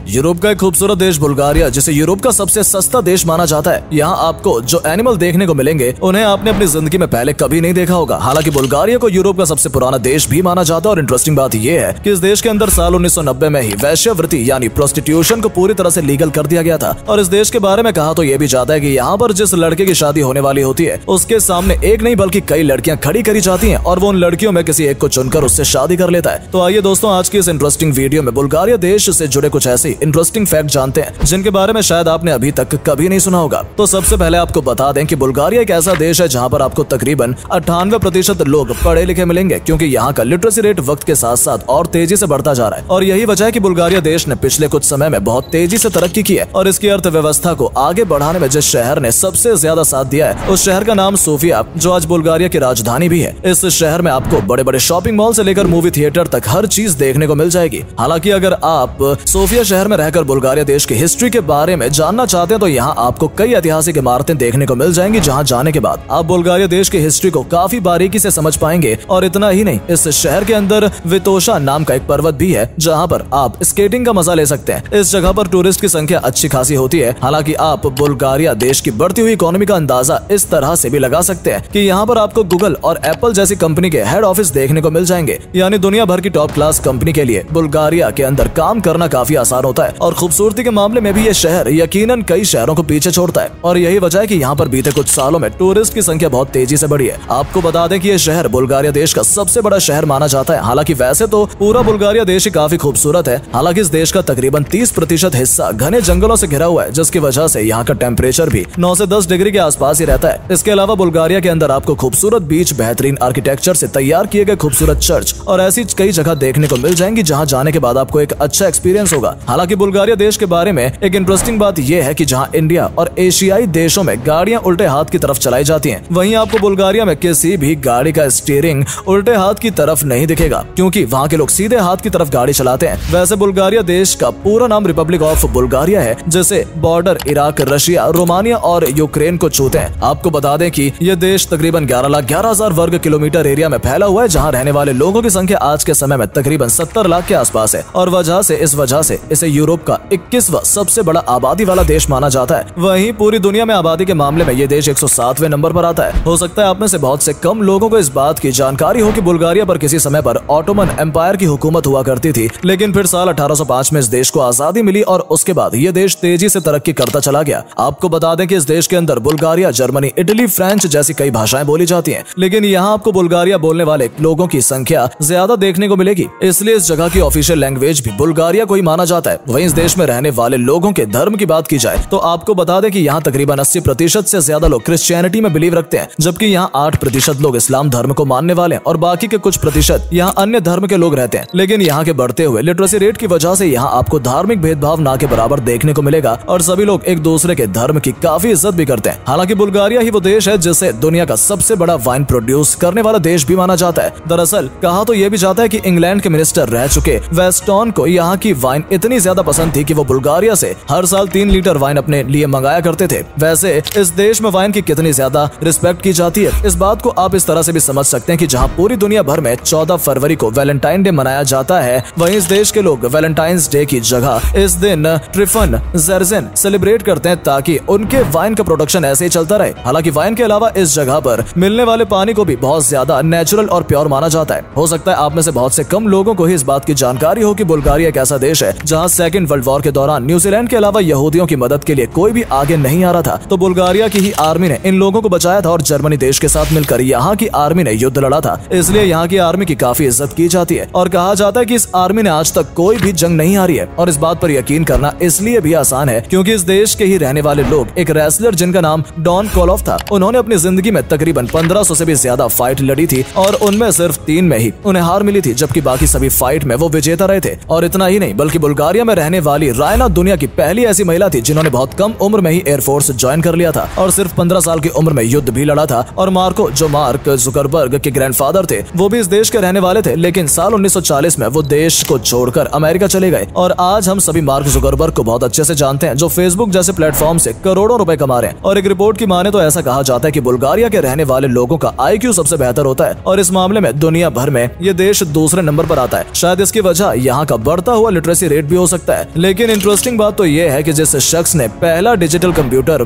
Europe का एक खूबसूरत देश बुल्गारिया, जिसे यूरोप का सबसे सस्ता देश माना जाता है। यहाँ आपको जो एनिमल देखने को मिलेंगे उन्हें आपने अपनी जिंदगी में पहले कभी नहीं देखा होगा। हालांकि बुल्गारिया को यूरोप का सबसे पुराना देश भी माना जाता है और इंटरेस्टिंग बात यह है कि इस देश के अंदर साल 1990 में ही वैश्यवृत्ति यानी प्रोस्टिट्यूशन को पूरी तरह से लीगल कर दिया गया था। और इस देश के बारे में कहा तो ये भी जाता है कि यहाँ पर जिस लड़के की शादी होने वाली होती है उसके सामने एक नहीं बल्कि कई लड़कियां खड़ी करी जाती हैं और वो उन लड़कियों में किसी एक को चुनकर उससे शादी कर लेता है। तो आइए दोस्तों, आज की इस इंटरेस्टिंग वीडियो में बुल्गारिया देश से जुड़े कुछ ऐसे इंटरेस्टिंग फैक्ट जानते हैं जिनके बारे में शायद आपने अभी तक कभी नहीं सुना होगा। तो सबसे पहले आपको बता दें कि बुल्गारिया एक ऐसा देश है जहां पर आपको तकरीबन 98% लोग पढ़े लिखे मिलेंगे, क्योंकि यहाँ का लिटरेसी रेट वक्त के साथ साथ और तेजी से बढ़ता जा रहा है। और यही वजह है कि बुल्गारिया देश ने पिछले कुछ समय में बहुत तेजी से तरक्की की है और इसकी अर्थव्यवस्था को आगे बढ़ाने में जिस शहर ने सबसे ज्यादा साथ दिया है उस शहर का नाम सोफिया, जो आज बुल्गारिया की राजधानी भी है। इस शहर में आपको बड़े बड़े शॉपिंग मॉल से लेकर मूवी थिएटर तक हर चीज देखने को मिल जाएगी। हालांकि अगर आप सोफिया शहर में रहकर बुल्गारिया देश की हिस्ट्री के बारे में जानना चाहते हैं तो यहाँ आपको कई ऐतिहासिक इमारतें देखने को मिल जाएंगी, जहाँ जाने के बाद आप बुल्गारिया देश की हिस्ट्री को काफी बारीकी से समझ पाएंगे। और इतना ही नहीं, इस शहर के अंदर वितोशा नाम का एक पर्वत भी है जहाँ पर आप स्केटिंग का मजा ले सकते हैं। इस जगह पर टूरिस्ट की संख्या अच्छी खासी होती है। हालांकि आप बुल्गारिया देश की बढ़ती हुई इकोनॉमी का अंदाजा इस तरह से भी लगा सकते हैं कि यहाँ पर आपको गूगल और एप्पल जैसी कंपनी के हेड ऑफिस देखने को मिल जाएंगे। यानी दुनिया भर की टॉप क्लास कंपनी के लिए बुल्गारिया के अंदर काम करना काफी आसान होता है। और खूबसूरती के मामले में भी ये शहर यकीनन कई शहरों को पीछे छोड़ता है और यही वजह है कि यहाँ पर बीते कुछ सालों में टूरिस्ट की संख्या बहुत तेजी से बढ़ी है। आपको बता दें कि ये शहर बुल्गारिया देश का सबसे बड़ा शहर माना जाता है। हालांकि वैसे तो पूरा बुल्गारिया देश ही काफी खूबसूरत है। हालांकि इस देश का तकरीबन 30% हिस्सा घने जंगलों से घिरा हुआ है, जिसकी वजह से यहाँ का टेम्परेचर भी 9 से 10 डिग्री के आसपास ही रहता है। इसके अलावा बुल्गारिया के अंदर आपको खूबसूरत बीच, बेहतरीन आर्किटेक्चर से तैयार किए गए खूबसूरत चर्च और ऐसी कई जगह देखने को मिल जाएंगी जहाँ जाने के बाद आपको एक अच्छा एक्सपीरियंस होगा। हालांकि बुल्गारिया देश के बारे में एक इंटरेस्टिंग बात यह है कि जहाँ इंडिया और एशियाई देशों में गाड़ियां उल्टे हाथ की तरफ चलाई जाती हैं, वहीं आपको बुल्गारिया में किसी भी गाड़ी का स्टीयरिंग उल्टे हाथ की तरफ नहीं दिखेगा, क्योंकि वहाँ के लोग सीधे हाथ की तरफ गाड़ी चलाते हैं। वैसे बुल्गारिया देश का पूरा नाम रिपब्लिक ऑफ बुल्गारिया है, जिसे बॉर्डर इराक, रशिया, रोमानिया और यूक्रेन को छूते हैं। आपको बता दें कि यह देश तकरीबन 11,11,000 वर्ग किलोमीटर एरिया में फैला हुआ है, जहाँ रहने वाले लोगों की संख्या आज के समय में तकरीबन 70 लाख के आसपास है। और इस वजह से इसे यूरोप का 21वां सबसे बड़ा आबादी वाला देश माना जाता है। वहीं पूरी दुनिया में आबादी के मामले में ये देश 107वें नंबर पर आता है। हो सकता है आप में से बहुत से कम लोगों को इस बात की जानकारी हो कि बुल्गारिया पर किसी समय पर ऑटोमन एम्पायर की हुकूमत हुआ करती थी, लेकिन फिर साल 1805 में इस देश को आजादी मिली और उसके बाद ये देश तेजी से तरक्की करता चला गया। आपको बता दें कि इस देश के अंदर बुल्गारिया, जर्मनी, इटली, फ्रेंच जैसी कई भाषाएं बोली जाती हैं, लेकिन यहाँ आपको बुल्गारिया बोलने वाले लोगों की संख्या ज्यादा देखने को मिलेगी। इसलिए इस जगह की ऑफिशियल लैंग्वेज भी बुल्गारिया को ही माना जाता है। वहीं इस देश में रहने वाले लोगों के धर्म की बात की जाए तो आपको बता दें कि यहाँ तकरीबन 80% से ज्यादा लोग क्रिश्चियनिटी में बिलीव रखते हैं, जबकि यहाँ 8% लोग इस्लाम धर्म को मानने वाले हैं और बाकी के कुछ प्रतिशत यहाँ अन्य धर्म के लोग रहते हैं। लेकिन यहाँ के बढ़ते हुए लिटरेसी रेट की वजह से यहाँ आपको धार्मिक भेदभाव ना के बराबर देखने को मिलेगा और सभी लोग एक दूसरे के धर्म की काफी इज्जत भी करते हैं। हालांकि बुल्गारिया ही वो देश है जिसे दुनिया का सबसे बड़ा वाइन प्रोड्यूस करने वाला देश भी माना जाता है। दरअसल कहा तो ये भी जाता है कि इंग्लैंड के मिनिस्टर रह चुके वेस्टॉन को यहाँ की वाइन इतनी ज्यादा पसंद थी कि वो बुल्गारिया से हर साल 3 लीटर वाइन अपने लिए मंगाया करते थे। वैसे इस देश में वाइन की कितनी ज्यादा रिस्पेक्ट की जाती है, इस बात को आप इस तरह से भी समझ सकते हैं कि जहां पूरी दुनिया भर में 14 फरवरी को वैलेंटाइन डे मनाया जाता है, वहीं इस देश के लोग वैलेंटाइंस डे की जगह इस दिन ट्रिफन जर्जन सेलिब्रेट करते हैं ताकि उनके वाइन का प्रोडक्शन ऐसे ही चलता रहे। हालांकि वाइन के अलावा इस जगह पर मिलने वाले पानी को भी बहुत ज्यादा नेचुरल और प्योर माना जाता है। हो सकता है आप में से बहुत से कम लोगों को ही इस बात की जानकारी हो कि बुल्गारिया एक ऐसा देश है जहाँ सेकेंड वर्ल्ड वॉर के दौरान न्यूजीलैंड के अलावा यहूदियों की मदद के लिए कोई भी आगे नहीं आ रहा था, तो बुल्गारिया की ही आर्मी ने इन लोगों को बचाया था और जर्मनी देश के साथ मिलकर यहाँ की आर्मी ने युद्ध लड़ा था। इसलिए यहाँ की आर्मी की काफी इज्जत की जाती है और कहा जाता है कि इस आर्मी ने आज तक कोई भी जंग नहीं हारी है। और इस बात पर यकीन करना इसलिए भी आसान है क्योंकि इस देश के ही रहने वाले लोग, एक रेसलर जिनका नाम डॉन कोलोफ था, उन्होंने अपनी जिंदगी में तकरीबन 1500 से भी ज्यादा फाइट लड़ी थी और उनमें सिर्फ 3 में ही उन्हें हार मिली थी, जबकि बाकी सभी फाइट में वो विजेता रहे थे। और इतना ही नहीं बल्कि बुल्गारिया में रहने वाली रायना दुनिया की पहली ऐसी महिला थी जिन्होंने बहुत कम उम्र में ही एयरफोर्स ज्वाइन कर लिया था और सिर्फ 15 साल की उम्र में युद्ध भी लड़ा था। और मार्को, जो मार्क जुकरबर्ग के ग्रैंडफादर थे, वो भी इस देश के रहने वाले थे, लेकिन साल 1940 में वो देश को छोड़कर अमेरिका चले गए। और आज हम सभी मार्क जुकरबर्ग को बहुत अच्छे से जानते हैं, जो फेसबुक जैसे प्लेटफॉर्म से करोड़ों रुपए कमा रहे हैं। और एक रिपोर्ट की माने तो ऐसा कहा जाता है कि बुल्गारिया के रहने वाले लोगों का IQ सबसे बेहतर होता है और इस मामले में दुनिया भर में ये देश दूसरे नंबर पर आता है। शायद इसकी वजह यहाँ का बढ़ता हुआ लिटरेसी रेट भी हो हो सकता है। लेकिन इंटरेस्टिंग बात तो ये है कि जिस शख्स ने पहला डिजिटल कंप्यूटर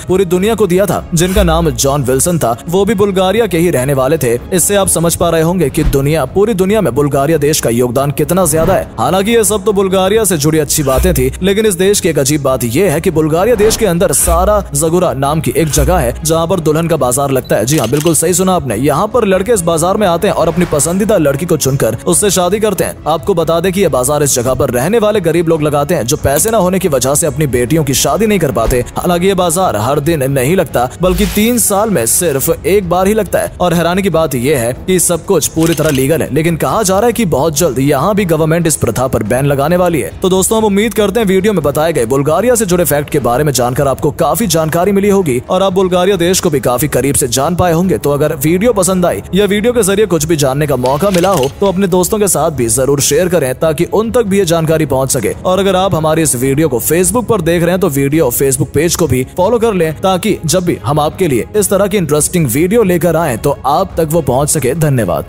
पूरी दुनिया को दिया था, जिनका नाम जॉन विल्सन था, वो भी बुल्गारिया के ही रहने वाले थे। इससे आप समझ पा रहे होंगे कि पूरी दुनिया में बुल्गारिया देश का योगदान कितना ज्यादा है। हालांकि ये सब तो बुल्गारिया से जुड़ी अच्छी बातें थी, लेकिन इस देश की एक अजीब बात ये है कि बुल्गारिया देश के अंदर सारा ज़गोरा नाम की एक जगह है जहाँ पर दुल्हन का बाजार लगता है। जी हाँ, बिल्कुल सही सुना आपने। यहाँ पर लड़के इस बाजार में आते हैं और अपनी पसंदीदा लड़की को चुनकर उससे शादी करते हैं। आपको बता दें कि ये बाजार इस जगह पर रहने वाले गरीब लोग लगाते हैं जो पैसे न होने की वजह से अपनी बेटियों की शादी नहीं कर पाते। हालांकि ये बाजार हर दिन नहीं लगता, बल्कि 3 साल में सिर्फ एक बार ही लगता है। और हैरानी की बात यह है कि सब कुछ पूरी तरह लीगल है, लेकिन कहा जा रहा है कि बहुत जल्द यहाँ भी गवर्नमेंट इस प्रथा पर बैन लगाने वाली है। तो दोस्तों, हम उम्मीद करते हैं वीडियो में बताए गए बुल्गारिया से जुड़े फैक्ट के बारे में जानकर आपको काफी जानकारी मिली होगी और आप बुल्गारिया देश को भी काफी करीब से जान पाए होंगे। तो अगर वीडियो पसंद आई या वीडियो के जरिए कुछ भी जानने का मौका मिला हो तो अपने दोस्तों के साथ भी जरूर शेयर करें ताकि उन तक भी ये जानकारी पहुंच सके। और अगर आप हमारी इस वीडियो को फेसबुक पर देख रहे हैं तो वीडियो फेसबुक पेज को भी फॉलो कर लें ताकि जब भी हम आपके लिए इस तरह की इंटरेस्टिंग वीडियो लेकर आए तो आप तक वो पहुंच सके। धन्यवाद।